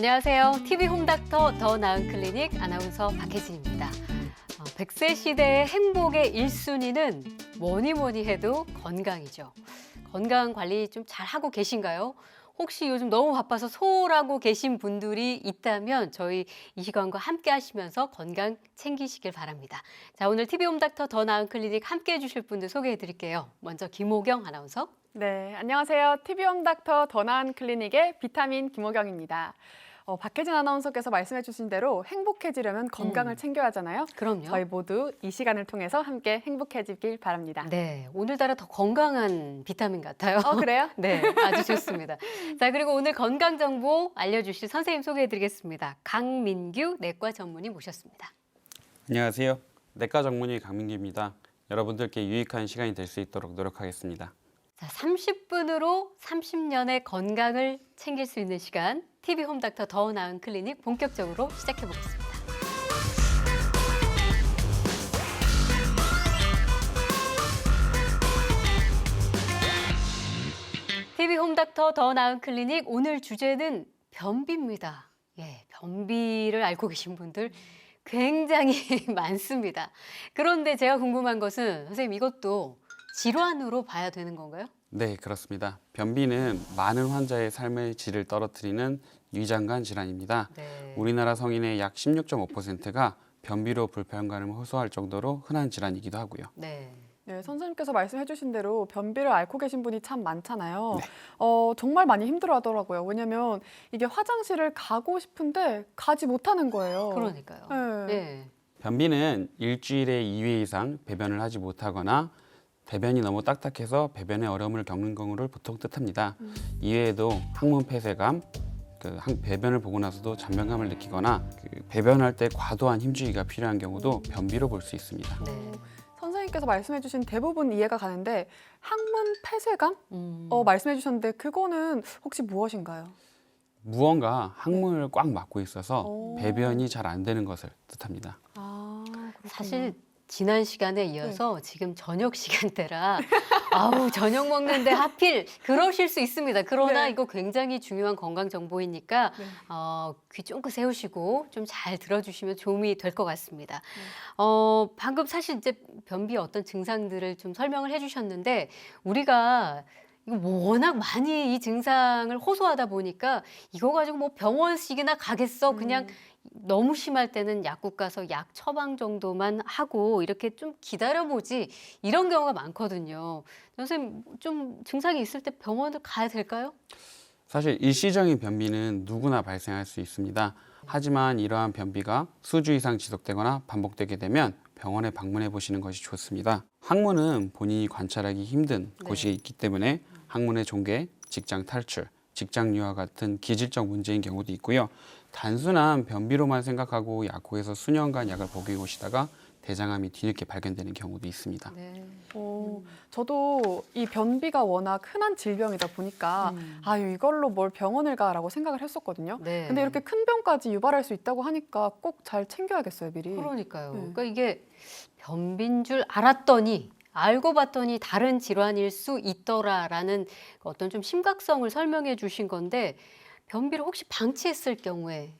안녕하세요. TV 홈닥터 더 나은 클리닉 아나운서 박혜진입니다. 100세 시대의 행복의 1순위는 뭐니 해도 건강이죠. 건강 관리 좀 잘하고 계신가요? 혹시 요즘 너무 바빠서 소홀하고 계신 분들이 있다면 저희 이 시간과 함께 하시면서 건강 챙기시길 바랍니다. 자, 오늘 TV 홈닥터 더 나은 클리닉 함께 해주실 분들 소개해 드릴게요. 먼저 김호경 아나운서. 네, 안녕하세요. TV홈 닥터 더 나은 클리닉의 비타민 김호경입니다. 박혜진 아나운서께서 말씀해 주신 대로 행복해지려면 건강을 챙겨야 하잖아요. 그럼요. 저희 모두 이 시간을 통해서 함께 행복해지길 바랍니다. 네, 오늘따라 더 건강한 비타민 같아요. 그래요? 네, 아주 좋습니다. 자, 그리고 오늘 건강 정보 알려주실 선생님 소개해드리겠습니다. 강민규 내과 전문의 모셨습니다. 안녕하세요. 내과 전문의 강민규입니다. 여러분들께 유익한 시간이 될 수 있도록 노력하겠습니다. 자, 30분으로 30년의 건강을 챙길 수 있는 시간, TV 홈닥터 더 나은 클리닉 본격적으로 시작해 보겠습니다. TV 홈닥터 더 나은 클리닉 오늘 주제는 변비입니다. 예, 변비를 앓고 계신 분들 굉장히 많습니다. 그런데 제가 궁금한 것은 선생님 이것도 질환으로 봐야 되는 건가요? 네, 그렇습니다. 변비는 많은 환자의 삶의 질을 떨어뜨리는 위장관 질환입니다. 네. 우리나라 성인의 약 16.5%가 변비로 불편감을 호소할 정도로 흔한 질환이기도 하고요. 네. 네, 선생님께서 말씀해 주신 대로 변비를 앓고 계신 분이 참 많잖아요. 네. 정말 많이 힘들어 하더라고요. 왜냐면 이게 화장실을 가고 싶은데 가지 못하는 거예요. 그러니까요. 네. 네. 변비는 일주일에 2회 이상 배변을 하지 못하거나 배변이 너무 딱딱해서 배변에 어려움을 겪는 경우를 보통 뜻합니다. 이외에도 항문 폐쇄감, 배변을 보고 나서도 잔변감을 느끼거나 배변할 때 과도한 힘주기가 필요한 경우도 변비로 볼 수 있습니다. 네. 선생님께서 말씀해 주신 대부분 이해가 가는데 항문 폐쇄감? 음. 말씀해 주셨는데 그거는 혹시 무엇인가요? 무언가 항문을 꽉 막고 있어서 오. 배변이 잘 안 되는 것을 뜻합니다. 그렇구나. 사실 지난 시간에 이어서 지금 저녁 시간대라 아우 저녁 먹는데 하필 그러실 수 있습니다. 그러나 네. 이거 굉장히 중요한 건강 정보이니까 네. 귀 쫑긋 세우시고 좀 잘 들어주시면 도움이 될 것 같습니다. 방금 사실 이제 변비의 어떤 증상들을 좀 설명을 해주셨는데 우리가 이거 뭐 워낙 많이 이 증상을 호소하다 보니까 이거 가지고 뭐 병원씩이나 가겠어 그냥 너무 심할 때는 약국 가서 약 처방 정도만 하고 이렇게 좀 기다려보지 이런 경우가 많거든요. 선생님 좀 증상이 있을 때 병원을 가야 될까요? 사실 일시적인 변비는 누구나 발생할 수 있습니다. 하지만 이러한 변비가 수주 이상 지속되거나 반복되게 되면 병원에 방문해 보시는 것이 좋습니다. 항문은 본인이 관찰하기 힘든 네. 곳이 있기 때문에 항문의 종괴, 직장 탈출, 직장 유화 같은 기질적 문제인 경우도 있고요. 단순한 변비로만 생각하고 약국에서 수년간 약을 복용해 오시다가 대장암이 뒤늦게 발견되는 경우도 있습니다. 네. 저도 이 변비가 워낙 흔한 질병이다 보니까 이걸로 뭘 병원을 가라고 생각을 했었거든요. 네. 근데 이렇게 큰 병까지 유발할 수 있다고 하니까 꼭 잘 챙겨야겠어요, 미리. 그러니까요. 네. 그러니까 이게 변비인 줄 알았더니 알고 봤더니 다른 질환일 수 있더라라는 어떤 좀 심각성을 설명해 주신 건데 변비를 혹시 방치했을 경우에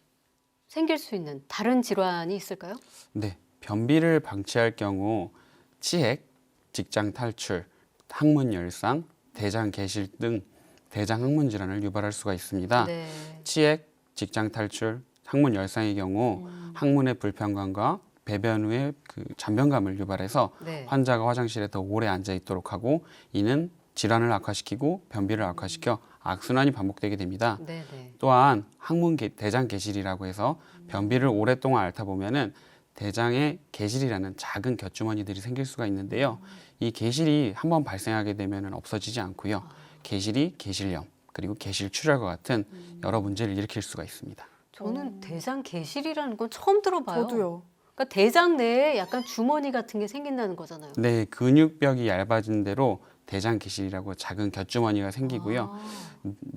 생길 수 있는 다른 질환이 있을까요? 네, 변비를 방치할 경우 치핵, 직장 탈출, 항문 열상, 대장 개실 등 대장 항문 질환을 유발할 수가 있습니다. 네. 치핵, 직장 탈출, 항문 열상의 경우 항문의 불편감과 배변 후에 잔변감을 유발해서 네. 환자가 화장실에 더 오래 앉아 있도록 하고 이는 질환을 악화시키고 변비를 악화시켜 악순환이 반복되게 됩니다. 네, 네. 또한 대장 개실이라고 해서 변비를 오랫동안 앓다 보면은 대장에 개실이라는 작은 곁주머니들이 생길 수가 있는데요. 이 개실이 한번 발생하게 되면은 없어지지 않고요. 개실이 개실염 그리고 개실출혈과 같은 여러 문제를 일으킬 수가 있습니다. 저는 대장 개실이라는 건 처음 들어봐요. 저도요. 그러니까 대장 내에 약간 주머니 같은 게 생긴다는 거잖아요. 네, 근육벽이 얇아진 대로 대장 개실이라고 작은 곁주머니가 생기고요.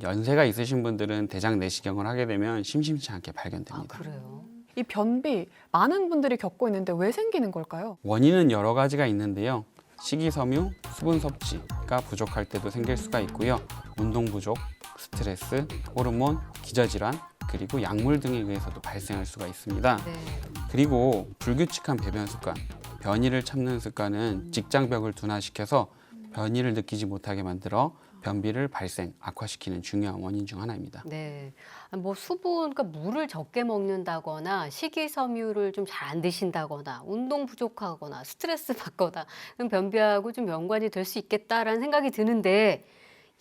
연세가 있으신 분들은 대장 내시경을 하게 되면 심심치 않게 발견됩니다. 그래요. 이 변비 많은 분들이 겪고 있는데 왜 생기는 걸까요? 원인은 여러 가지가 있는데요. 식이섬유, 수분 섭취가 부족할 때도 생길 수가 있고요. 운동 부족, 스트레스, 호르몬, 기저질환, 그리고 약물 등에 의해서도 발생할 수가 있습니다. 네. 그리고 불규칙한 배변 습관, 변이를 참는 습관은 직장벽을 둔화시켜서 변이를 느끼지 못하게 만들어 변비를 발생, 악화시키는 중요한 원인 중 하나입니다. 네. 뭐 수분, 그러니까 물을 적게 먹는다거나 식이섬유를 좀 잘 안 드신다거나 운동 부족하거나 스트레스 받거나 그럼 변비하고 좀 연관이 될 수 있겠다라는 생각이 드는데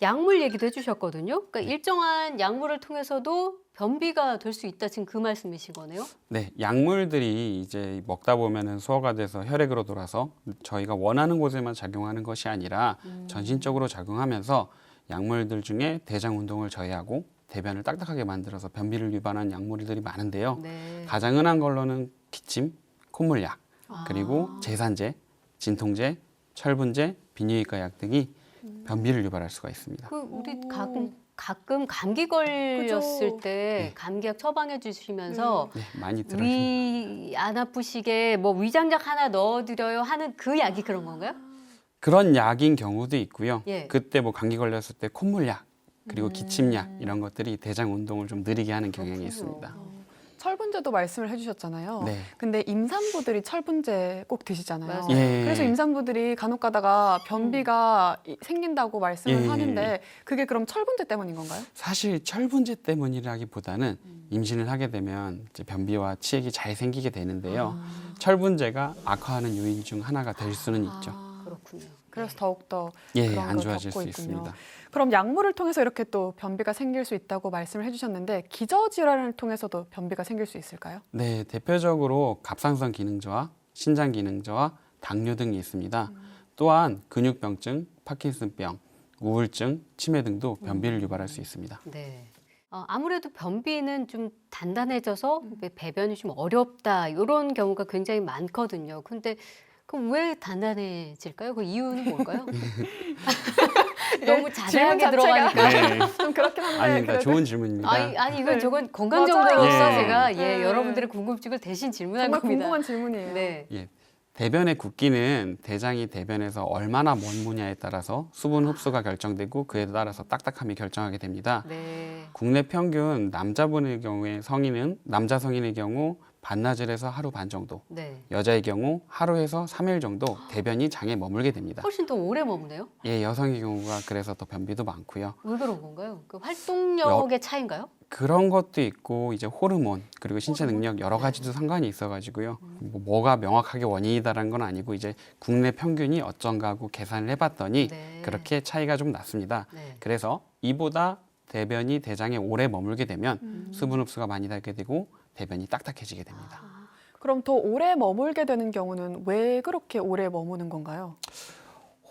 약물 얘기도 해주셨거든요. 그러니까 일정한 약물을 통해서도 변비가 될 수 있다. 지금 그 말씀이신 거네요. 네, 약물들이 이제 먹다 보면은 소화가 돼서 혈액으로 돌아서 저희가 원하는 곳에만 작용하는 것이 아니라 전신적으로 작용하면서 약물들 중에 대장 운동을 저해하고 대변을 딱딱하게 만들어서 변비를 유발하는 약물들이 많은데요. 네. 가장 흔한 걸로는 기침, 콧물약, 그리고 제산제, 진통제, 철분제, 비뇨기과 약 등이 변비를 유발할 수가 있습니다. 그 우리 가끔 감기 걸렸을 그죠. 때 감기약 처방해 주시면서 네, 많이 들어요. 위 안 아프시게 뭐 위장약 하나 넣어드려요 하는 그 약이 그런 건가요? 그런 약인 경우도 있고요. 예. 그때 뭐 감기 걸렸을 때 콧물약, 그리고 기침약 이런 것들이 대장 운동을 좀 느리게 하는 경향이 그렇군요. 있습니다. 철분제도 말씀을 해주셨잖아요. 네. 근데 임산부들이 철분제 꼭 드시잖아요. 맞아요. 예. 그래서 임산부들이 간혹 가다가 변비가 생긴다고 말씀을 예. 하는데 그게 그럼 철분제 때문인 건가요? 사실 철분제 때문이라기보다는 임신을 하게 되면 이제 변비와 치액이 잘 생기게 되는데요. 철분제가 악화하는 요인 중 하나가 될 수는 있죠. 그렇군요. 그래서 더욱더 예, 그런 안 걸 좋아질 겪고 수 있군요. 있습니다. 그럼 약물을 통해서 이렇게 또 변비가 생길 수 있다고 말씀을 해주셨는데 기저질환을 통해서도 변비가 생길 수 있을까요? 네, 대표적으로 갑상선 기능저하, 신장 기능저하, 당뇨 등이 있습니다. 또한 근육병증, 파킨슨병, 우울증, 치매 등도 변비를 유발할 수 있습니다. 네. 아무래도 변비는 좀 단단해져서 배변이 좀 어렵다 이런 경우가 굉장히 많거든요. 근데 그럼 왜 단단해질까요? 그 이유는 뭘까요? 너무 자세하게 질문 자체가 들어가니까. 네, 좀 그렇긴 한데 아닙니다. 그래도 좋은 질문입니다. 아니 이건 네. 저건 건강 맞아요. 정보로서 예. 제가 네. 여러분들의 궁금증을 대신 질문한 정말 겁니다. 궁금한 질문이에요. 네. 예, 대변의 굵기는 대장이 대변에서 얼마나 먼무냐에 따라서 수분 흡수가 결정되고 그에 따라서 딱딱함이 결정하게 됩니다. 네. 국내 평균 남자분의 경우에 남자 성인의 경우 반나절에서 하루 반 정도, 네. 여자의 경우 하루에서 3일 정도 대변이 장에 머물게 됩니다. 훨씬 더 오래 머무네요. 예, 여성의 경우가 그래서 더 변비도 많고요. 왜 그런 건가요? 그 활동력의 차이인가요? 그런 것도 있고 이제 호르몬 그리고 신체 능력 여러 가지도 상관이 있어가지고요. 뭐가 명확하게 원인이다라는 건 아니고 이제 국내 평균이 어쩐가 하고 계산을 해봤더니 네. 그렇게 차이가 좀 났습니다. 네. 그래서 이보다 대변이 대장에 오래 머물게 되면 수분 흡수가 많이 되게 되고 대변이 딱딱해지게 됩니다. 그럼 더 오래 머물게 되는 경우는 왜 그렇게 오래 머무는 건가요?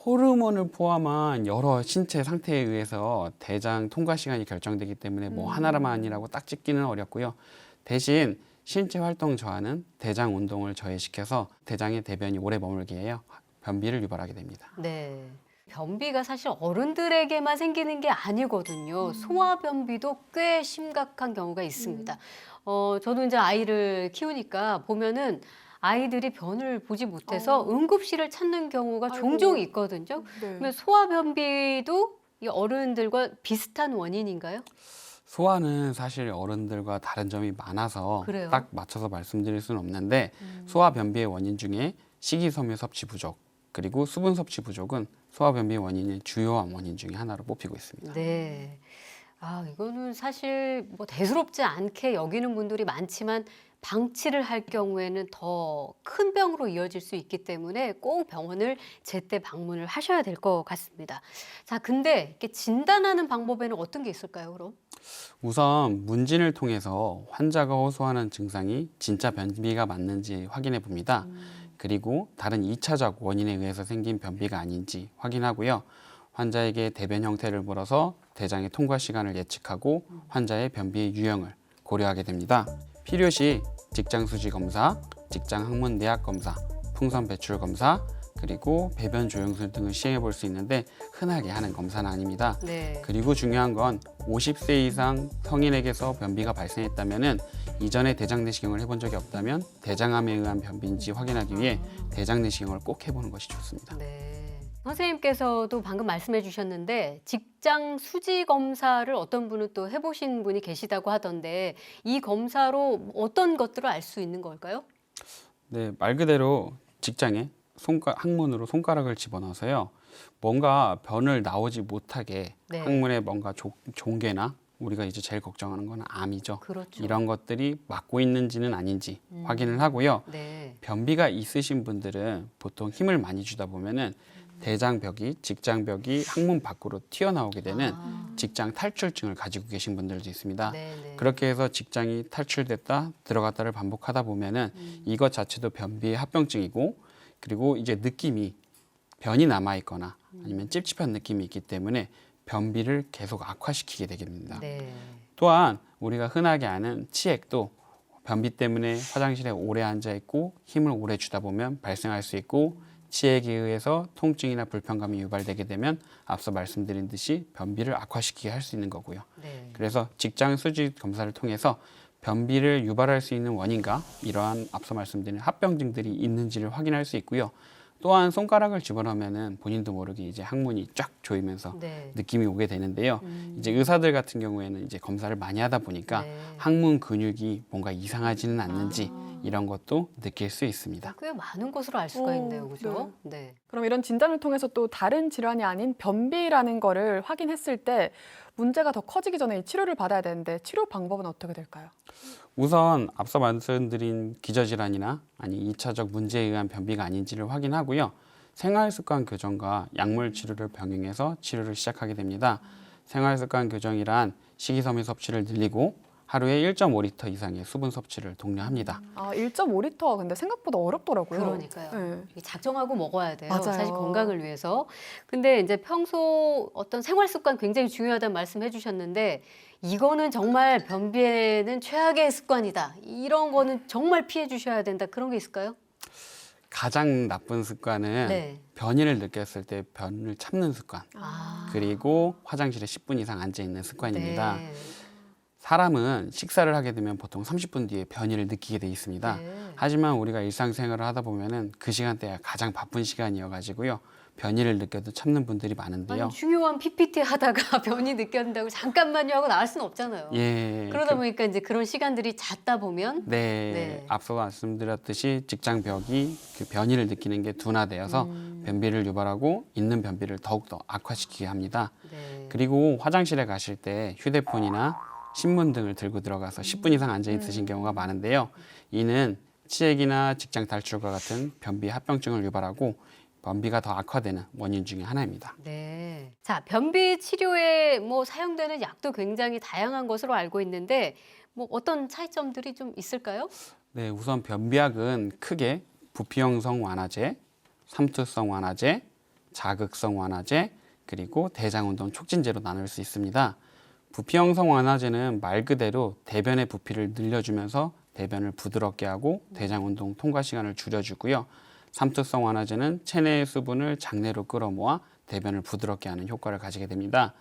호르몬을 포함한 여러 신체 상태에 의해서 대장 통과 시간이 결정되기 때문에 뭐 하나만이라고 딱 찍기는 어렵고요. 대신 신체 활동 저하는 대장 운동을 저해시켜서 대장의 대변이 오래 머물게 해요. 변비를 유발하게 됩니다. 네. 변비가 사실 어른들에게만 생기는 게 아니거든요. 소아변비도 꽤 심각한 경우가 있습니다. 저도 이제 아이를 키우니까 보면은 아이들이 변을 보지 못해서 응급실을 찾는 경우가 아이고. 종종 있거든요. 네. 그러면 소아변비도 이 어른들과 비슷한 원인인가요? 소아는 사실 어른들과 다른 점이 많아서 그래요? 딱 맞춰서 말씀드릴 수는 없는데 소아변비의 원인 중에 식이섬유 섭취 부족 그리고 수분 섭취 부족은 소아변비의 원인의 주요한 원인 중에 하나로 뽑히고 있습니다. 네. 이거는 사실 뭐 대수롭지 않게 여기는 분들이 많지만 방치를 할 경우에는 더 큰 병으로 이어질 수 있기 때문에 꼭 병원을 제때 방문을 하셔야 될 것 같습니다. 자, 근데 이렇게 진단하는 방법에는 어떤 게 있을까요, 그럼? 우선 문진을 통해서 환자가 호소하는 증상이 진짜 변비가 맞는지 확인해 봅니다. 그리고 다른 2차적 원인에 의해서 생긴 변비가 아닌지 확인하고요. 환자에게 대변 형태를 물어서 대장의 통과 시간을 예측하고 환자의 변비의 유형을 고려하게 됩니다. 필요시 직장 수지 검사, 직장 항문 내학 검사, 풍선 배출 검사, 그리고 배변 조영술 등을 시행해 볼 수 있는데 흔하게 하는 검사는 아닙니다. 네. 그리고 중요한 건 50세 이상 성인에게서 변비가 발생했다면은 이전에 대장 내시경을 해본 적이 없다면 대장암에 의한 변비인지 확인하기 위해 대장 내시경을 꼭 해보는 것이 좋습니다. 네. 선생님께서도 방금 말씀해 주셨는데 직장 수지 검사를 어떤 분은 또 해보신 분이 계시다고 하던데 이 검사로 어떤 것들을 알 수 있는 걸까요? 네, 말 그대로 직장에 항문으로 손가락을 집어넣어서요. 뭔가 변을 나오지 못하게 네. 항문에 뭔가 종괴나 우리가 이제 제일 걱정하는 건 암이죠. 그렇죠. 이런 것들이 막고 있는지는 아닌지 확인을 하고요. 네. 변비가 있으신 분들은 보통 힘을 많이 주다 보면은 대장벽이, 직장벽이 항문 밖으로 튀어나오게 되는 직장 탈출증을 가지고 계신 분들도 있습니다. 네네. 그렇게 해서 직장이 탈출됐다 들어갔다를 반복하다 보면은 이것 자체도 변비의 합병증이고, 그리고 이제 느낌이 변이 남아 있거나 아니면 찝찝한 느낌이 있기 때문에 변비를 계속 악화시키게 되게 됩니다. 네. 또한 우리가 흔하게 아는 치액도 변비 때문에 화장실에 오래 앉아 있고 힘을 오래 주다 보면 발생할 수 있고, 치액에 의해서 통증이나 불편감이 유발되게 되면 앞서 말씀드린 듯이 변비를 악화시키게 할 수 있는 거고요. 네. 그래서 직장 수지 검사를 통해서 변비를 유발할 수 있는 원인과 이러한 앞서 말씀드린 합병증들이 있는지를 확인할 수 있고요. 또한 손가락을 집어넣으면은 본인도 모르게 이제 항문이 쫙 조이면서 네. 느낌이 오게 되는데요. 이제 의사들 같은 경우에는 이제 검사를 많이 하다 보니까 네. 항문 근육이 뭔가 이상하지는 않는지 이런 것도 느낄 수 있습니다. 꽤 많은 것으로 알 수가 오, 있네요, 그죠? 네. 그럼 이런 진단을 통해서 또 다른 질환이 아닌 변비라는 거를 확인했을 때 문제가 더 커지기 전에 이 치료를 받아야 되는데 치료 방법은 어떻게 될까요? 우선 앞서 말씀드린 기저질환이나 아니 2차적 문제에 의한 변비가 아닌지를 확인하고요. 생활습관 교정과 약물 치료를 병행해서 치료를 시작하게 됩니다. 생활습관 교정이란 식이섬유 섭취를 늘리고 하루에 1.5리터 이상의 수분 섭취를 독려합니다. 1.5리터 근데 생각보다 어렵더라고요. 그러니까요. 네. 이게 작정하고 먹어야 돼요. 맞아요. 사실 건강을 위해서. 근데 이제 평소 어떤 생활 습관 굉장히 중요하다는 말씀해 주셨는데 이거는 정말 변비에는 최악의 습관이다. 이런 거는 정말 피해 주셔야 된다. 그런 게 있을까요? 가장 나쁜 습관은 네. 변이를 느꼈을 때 변을 참는 습관, 아. 그리고 화장실에 10분 이상 앉아 있는 습관입니다. 네. 사람은 식사를 하게 되면 보통 30분 뒤에 변이를 느끼게 돼 있습니다. 네. 하지만 우리가 일상생활을 하다 보면은 그 시간대가 가장 바쁜 시간이어가지고요. 변이를 느껴도 참는 분들이 많은데요. 아니, 중요한 PPT 하다가 변이 느꼈다고 잠깐만요 하고 나갈 수는 없잖아요. 예, 그러다 보니까 이제 그런 시간들이 잦다 보면 네, 네. 앞서 말씀드렸듯이 직장벽이 그 변이를 느끼는 게 둔화되어서 변비를 유발하고 있는 변비를 더욱더 악화시키게 합니다. 네. 그리고 화장실에 가실 때 휴대폰이나 신문 등을 들고 들어가서 10분 이상 앉아 있으신 경우가 많은데요. 이는 치액이나 직장 탈출과 같은 변비 합병증을 유발하고 변비가 더 악화되는 원인 중에 하나입니다. 네. 자, 변비 치료에 뭐 사용되는 약도 굉장히 다양한 것으로 알고 있는데 뭐 어떤 차이점들이 좀 있을까요? 네, 우선 변비약은 크게 부피형성 완화제, 삼투성 완화제, 자극성 완화제, 그리고 대장운동 촉진제로 나눌 수 있습니다. 부피형성 완화제는 말 그대로 대변의 부피를 늘려주면서 대변을 부드럽게 하고 대장운동 통과 시간을 줄여주고요. 삼투성 완화제는 체내의 수분을 장내로 끌어모아 대변을 부드럽게 하는 효과를 가지게 됩니다.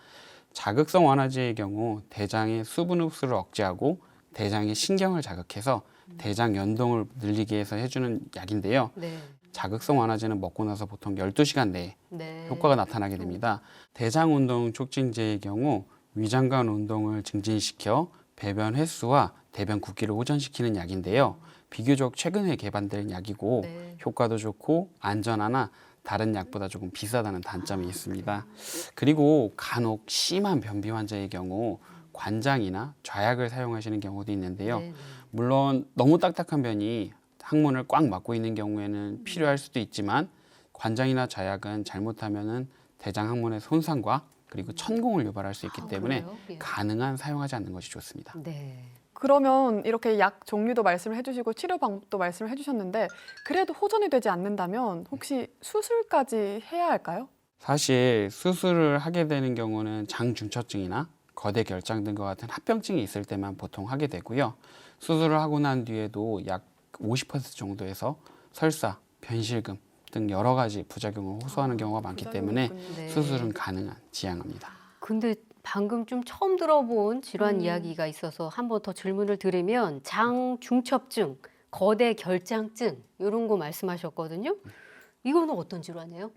자극성 완화제의 경우 대장의 수분 흡수를 억제하고 대장의 신경을 자극해서 대장 연동을 늘리게 해서 해주는 약인데요. 네. 자극성 완화제는 먹고 나서 보통 12시간 내에 네. 효과가 나타나게 됩니다. 대장운동 촉진제의 경우 위장관 운동을 증진시켜 배변 횟수와 대변 굵기를 호전시키는 약인데요. 비교적 최근에 개발된 약이고 네. 효과도 좋고 안전하나 다른 약보다 조금 비싸다는 단점이 있습니다. 그리고 간혹 심한 변비 환자의 경우 관장이나 좌약을 사용하시는 경우도 있는데요. 네, 네. 물론 너무 딱딱한 변이 항문을 꽉 막고 있는 경우에는 필요할 수도 있지만 관장이나 좌약은 잘못하면은 대장 항문의 손상과 그리고 천공을 유발할 수 있기 때문에 그래요? 예. 가능한 사용하지 않는 것이 좋습니다. 네. 그러면 이렇게 약 종류도 말씀을 해주시고 치료 방법도 말씀을 해주셨는데 그래도 호전이 되지 않는다면 혹시 수술까지 해야 할까요? 사실 수술을 하게 되는 경우는 장중처증이나 거대 결장 등과 같은 합병증이 있을 때만 보통 하게 되고요. 수술을 하고 난 뒤에도 약 50% 정도에서 설사, 변실금 등 여러 가지 부작용을 호소하는 경우가 많기 때문에 네. 수술은 가능한 지향합니다. 근데 방금 좀 처음 들어본 질환 이야기가 있어서 한 번 더 질문을 드리면 장중첩증, 거대 결장증 이런 거 말씀하셨거든요. 이거는 어떤 질환이에요?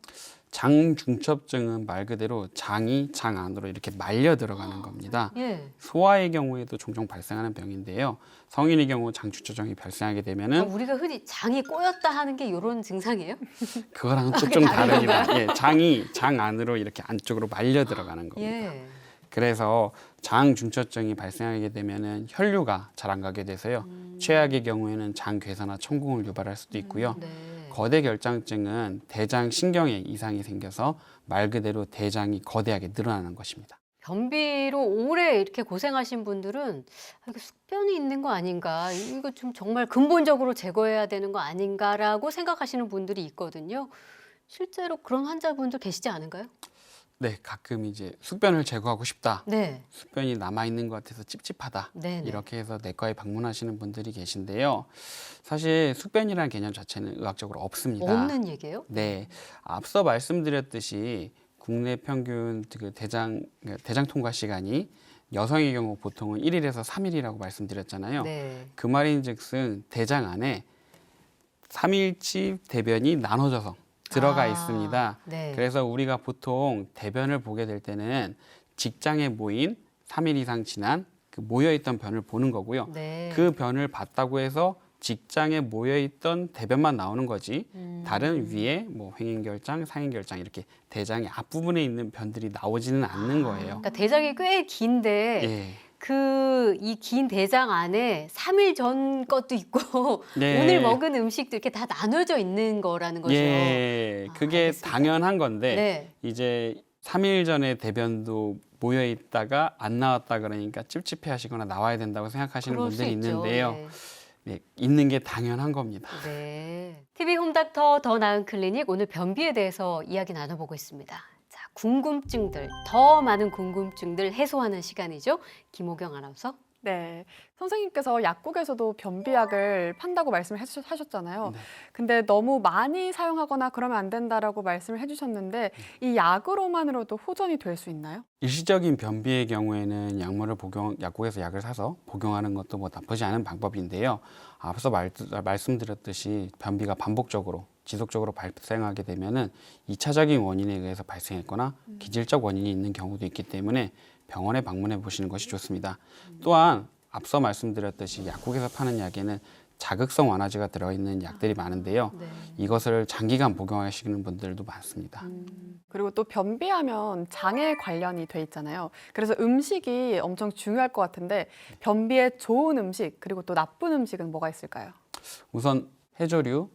장중첩증은 말 그대로 장이 장 안으로 이렇게 말려 들어가는 겁니다. 예. 소아의 경우에도 종종 발생하는 병인데요. 성인의 경우 장중첩증이 발생하게 아, 되면은 우리가 흔히 장이 꼬였다 하는 게 이런 증상이에요? 그거랑은 그게 좀 다른 다릅니다. 예, 장이 장 안으로 이렇게 안쪽으로 말려 들어가는 겁니다. 예. 그래서 장 중첩증이 발생하게 되면은 혈류가 잘 안 가게 돼서요. 최악의 경우에는 장 괴사나 천공을 유발할 수도 있고요. 네. 거대 결장증은 대장 신경에 이상이 생겨서 말 그대로 대장이 거대하게 늘어나는 것입니다. 변비로 오래 이렇게 고생하신 분들은 아, 이거 숙변이 있는 거 아닌가, 이거 좀 정말 근본적으로 제거해야 되는 거 아닌가라고 생각하시는 분들이 있거든요. 실제로 그런 환자분들 계시지 않은가요? 네, 가끔 이제 숙변을 제거하고 싶다. 네. 숙변이 남아 있는 것 같아서 찝찝하다. 네. 이렇게 해서 내과에 방문하시는 분들이 계신데요. 사실 숙변이라는 개념 자체는 의학적으로 없습니다. 없는 얘기예요? 네, 앞서 말씀드렸듯이 국내 평균 그 대장 통과 시간이 여성의 경우 보통은 1일에서 3일이라고 말씀드렸잖아요. 네. 그 말인즉슨 대장 안에 3일치 대변이 나눠져서 들어가 아, 있습니다. 네. 그래서 우리가 보통 대변을 보게 될 때는 직장에 모인 3일 이상 지난 그 모여있던 변을 보는 거고요. 네. 그 변을 봤다고 해서 직장에 모여있던 대변만 나오는 거지 다른 위에 뭐 횡행결장, 상행결장 이렇게 대장의 앞부분에 있는 변들이 나오지는 않는 거예요. 그러니까 대장이 꽤 긴데 예. 그 이 긴 대장 안에 3일 전 것도 있고 네. 오늘 먹은 음식도 이렇게 다 나눠져 있는 거라는 거죠. 예, 아, 그게 알겠습니다. 당연한 건데 네. 이제 3일 전에 대변도 모여 있다가 안 나왔다 그러니까 찝찝해 하시거나 나와야 된다고 생각하시는 그럴 수 분들이 있죠. 있는데요. 네. 네, 있는 게 당연한 겁니다. 네. TV 홈닥터 더 나은 클리닉, 오늘 변비에 대해서 이야기 나눠보고 있습니다. 자, 궁금증들, 더 많은 궁금증들 해소하는 시간이죠. 김호경 아나운서. 네, 선생님께서 약국에서도 변비약을 판다고 말씀을 하셨잖아요. 네. 근데 너무 많이 사용하거나 그러면 안 된다라고 말씀을 해주셨는데 이 약으로만으로도 호전이 될 수 있나요? 일시적인 변비의 경우에는 약국에서 약을 사서 복용하는 것도 뭐 나쁘지 않은 방법인데요. 앞서 말씀드렸듯이 변비가 반복적으로 지속적으로 발생하게 되면은 2차적인 원인에 의해서 발생했거나 기질적 원인이 있는 경우도 있기 때문에 병원에 방문해 보시는 것이 좋습니다. 또한 앞서 말씀드렸듯이 약국에서 파는 약에는 자극성 완화제가 들어있는 약들이 많은데요. 네. 이것을 장기간 복용하시는 분들도 많습니다. 그리고 또 변비하면 장에 관련이 돼 있잖아요. 그래서 음식이 엄청 중요할 것 같은데 변비에 좋은 음식 그리고 또 나쁜 음식은 뭐가 있을까요? 우선 해조류,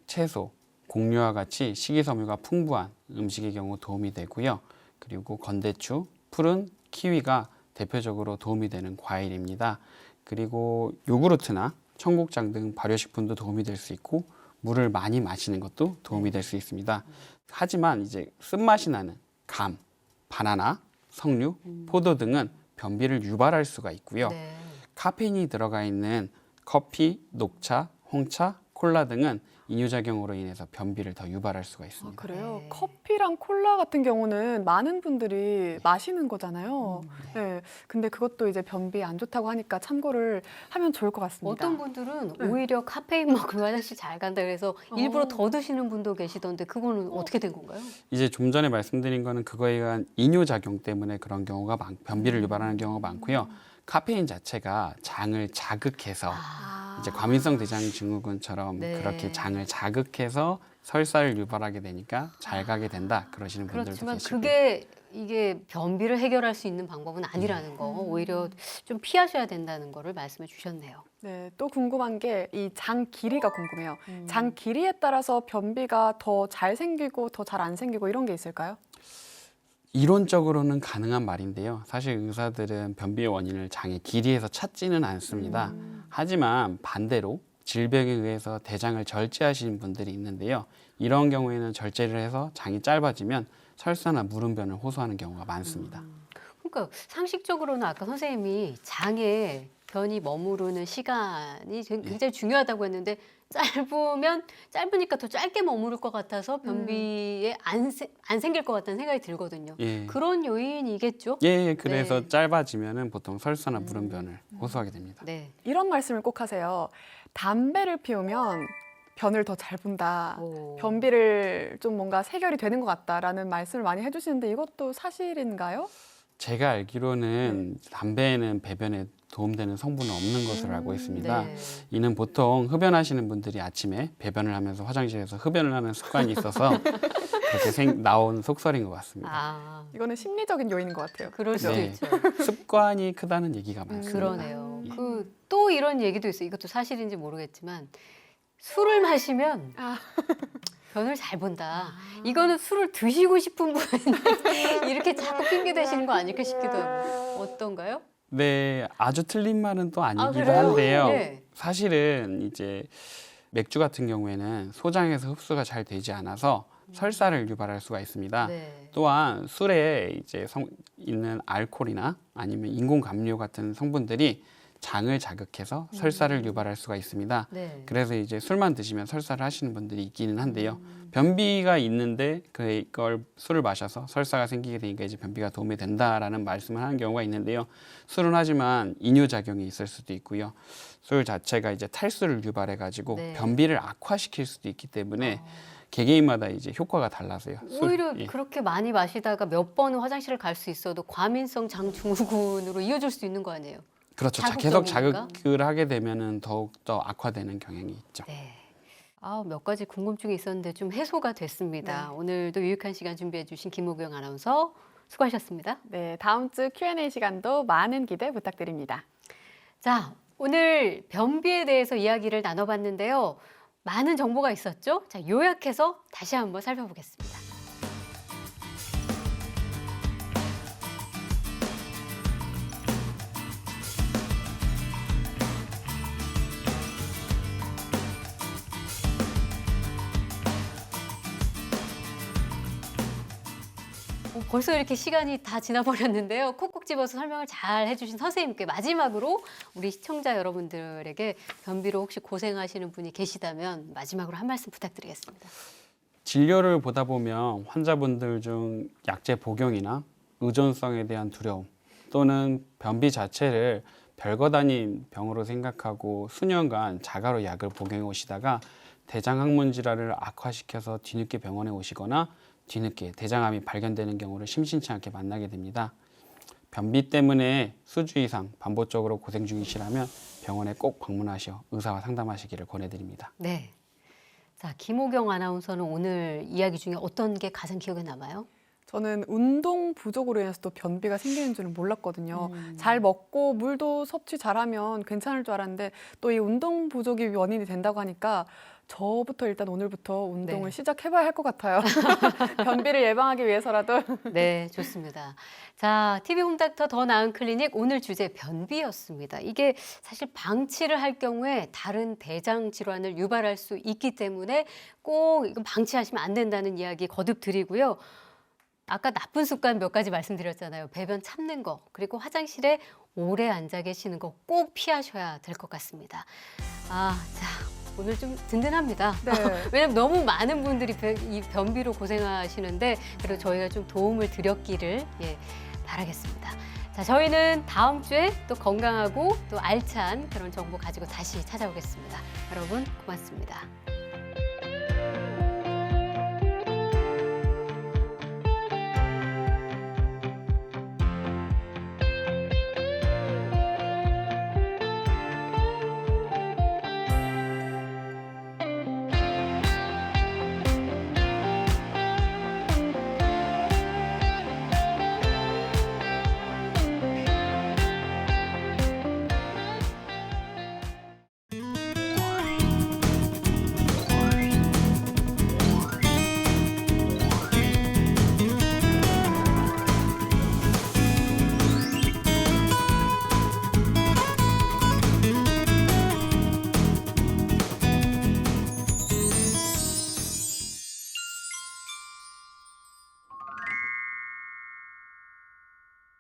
채소, 곡류와 같이 식이섬유가 풍부한 음식의 경우 도움이 되고요. 그리고 건대추, 푸른, 키위가 대표적으로 도움이 되는 과일입니다. 그리고 요구르트나 청국장 등 발효식품도 도움이 될 수 있고 물을 많이 마시는 것도 도움이 될 수 있습니다. 하지만 이제 쓴맛이 나는 감, 바나나, 석류, 포도 등은 변비를 유발할 수가 있고요. 네. 카페인이 들어가 있는 커피, 녹차, 홍차, 콜라 등은 이뇨작용으로 인해서 변비를 더 유발할 수가 아, 있습니다. 그래요? 네. 커피랑 콜라 같은 경우는 많은 분들이 마시는 거잖아요. 네. 근데 그것도 이제 변비에 안 좋다고 하니까 참고를 하면 좋을 것 같습니다. 어떤 분들은 네. 오히려 카페인 먹으면 화장실 잘 간다 그래서 일부러 어. 더 드시는 분도 계시던데 그거는 어떻게 된 건가요? 이제 좀 전에 말씀드린 거는 그거에 의한 이뇨작용 때문에 그런 경우가 변비를 유발하는 경우가 많고요. 카페인 자체가 장을 자극해서 이제 과민성 대장 증후군처럼 네. 그렇게 장을 자극해서 설사를 유발하게 되니까 잘 가게 된다 그러시는 분들도 그렇지만 계시고요. 이게 변비를 해결할 수 있는 방법은 아니라는 거, 오히려 좀 피하셔야 된다는 거를 말씀해 주셨네요. 네, 또 궁금한 게 이 장 길이가 궁금해요. 장 길이에 따라서 변비가 더 잘 생기고 더 잘 안 생기고 이런 게 있을까요? 이론적으로는 가능한 말인데요. 사실 의사들은 변비의 원인을 장의 길이에서 찾지는 않습니다. 하지만 반대로 질병에 의해서 대장을 절제하시는 분들이 있는데요. 이런 경우에는 절제를 해서 장이 짧아지면 설사나 물음변을 호소하는 경우가 많습니다. 그러니까 상식적으로는 아까 선생님이 장에 변이 머무르는 시간이 굉장히 중요하다고 했는데 짧으니까 더 짧게 머무를 것 같아서 변비에 안 생길 것 같다는 생각이 들거든요. 예. 그런 요인이겠죠? 예, 그래서 네. 짧아지면은 보통 설사나 물음변을 호소하게 됩니다. 네. 이런 말씀을 꼭 하세요. 담배를 피우면 변을 더 잘 본다. 오. 변비를 좀 뭔가 해결이 되는 것 같다라는 말씀을 많이 해주시는데 이것도 사실인가요? 제가 알기로는 담배에는 배변에 도움되는 성분은 없는 것으로 알고 있습니다. 네. 이는 보통 흡연하시는 분들이 아침에 배변을 하면서 화장실에서 흡연을 하는 습관이 있어서 그렇게 나온 속설인 것 같습니다. 아, 이거는 심리적인 요인인 것 같아요. 그럴 수도 네. 있죠. 습관이 크다는 얘기가 많습니다. 그러네요. 예. 그 또 이런 얘기도 있어요. 이것도 사실인지 모르겠지만 술을 마시면 아. 변을 잘 본다. 이거는 술을 드시고 싶은 분 이렇게 자꾸 핑계 대시는 거 아닐까 싶기도 하고. 어떤가요? 네, 아주 틀린 말은 또 아니기도 그래요? 한데요. 네. 사실은 이제 맥주 같은 경우에는 소장에서 흡수가 잘 되지 않아서 설사를 유발할 수가 있습니다. 네. 또한 술에 이제 있는 알코올이나 아니면 인공 감료 같은 성분들이 장을 자극해서 설사를 유발할 수가 있습니다. 네. 그래서 이제 술만 드시면 설사를 하시는 분들이 있기는 한데요. 변비가 있는데 그걸 술을 마셔서 설사가 생기게 되니까 이제 변비가 도움이 된다라는 말씀을 하는 경우가 있는데요. 술은 하지만 이뇨작용이 있을 수도 있고요. 술 자체가 이제 탈수를 유발해가지고 네. 변비를 악화시킬 수도 있기 때문에 개개인마다 이제 효과가 달라서요. 오히려 예. 그렇게 많이 마시다가 몇 번은 화장실을 갈 수 있어도 과민성 장증후군으로 이어질 수 있는 거 아니에요? 그렇죠. 계속 자극적이니까? 자극을 하게 되면은 더욱더 악화되는 경향이 있죠. 네. 몇 가지 궁금증이 있었는데 좀 해소가 됐습니다. 네. 오늘도 유익한 시간 준비해 주신 김호경 아나운서 수고하셨습니다. 네, 다음 주 Q&A 시간도 많은 기대 부탁드립니다. 자, 오늘 변비에 대해서 이야기를 나눠봤는데요. 많은 정보가 있었죠? 자, 요약해서 다시 한번 살펴보겠습니다. 벌써 이렇게 시간이 다 지나버렸는데요. 콕콕 집어서 설명을 잘 해주신 선생님께 마지막으로 우리 시청자 여러분들에게 변비로 혹시 고생하시는 분이 계시다면 마지막으로 한 말씀 부탁드리겠습니다. 진료를 보다 보면 환자분들 중 약제 복용이나 의존성에 대한 두려움 또는 변비 자체를 별것 아닌 병으로 생각하고 수년간 자가로 약을 복용해 오시다가 대장학문 질환을 악화시켜서 뒤늦게 병원에 오시거나 뒤늦게 대장암이 발견되는 경우를 심심치 않게 만나게 됩니다. 변비 때문에 수주 이상 반복적으로 고생 중이시라면 병원에 꼭 방문하셔 의사와 상담하시기를 권해드립니다. 네. 자, 김호경 아나운서는 오늘 이야기 중에 어떤 게 가장 기억에 남아요? 저는 운동 부족으로 인해서 또 변비가 생기는 줄은 몰랐거든요. 잘 먹고 물도 섭취 잘하면 괜찮을 줄 알았는데 또 이 운동 부족이 원인이 된다고 하니까 저부터 일단 오늘부터 운동을 네. 시작해봐야 할 것 같아요. 변비를 예방하기 위해서라도. 네, 좋습니다. 자, TV 홈닥터 더 나은 클리닉 오늘 주제 변비였습니다. 이게 사실 방치를 할 경우에 다른 대장 질환을 유발할 수 있기 때문에 꼭 이건 방치하시면 안 된다는 이야기 거듭 드리고요. 아까 나쁜 습관 몇 가지 말씀드렸잖아요. 배변 참는 거, 그리고 화장실에 오래 앉아 계시는 거 꼭 피하셔야 될 것 같습니다. 자, 오늘 좀 든든합니다. 네. 왜냐면 너무 많은 분들이 이 변비로 고생하시는데 그래도 저희가 좀 도움을 드렸기를 바라겠습니다. 자, 저희는 다음 주에 또 건강하고 또 알찬 그런 정보 가지고 다시 찾아오겠습니다. 여러분 고맙습니다.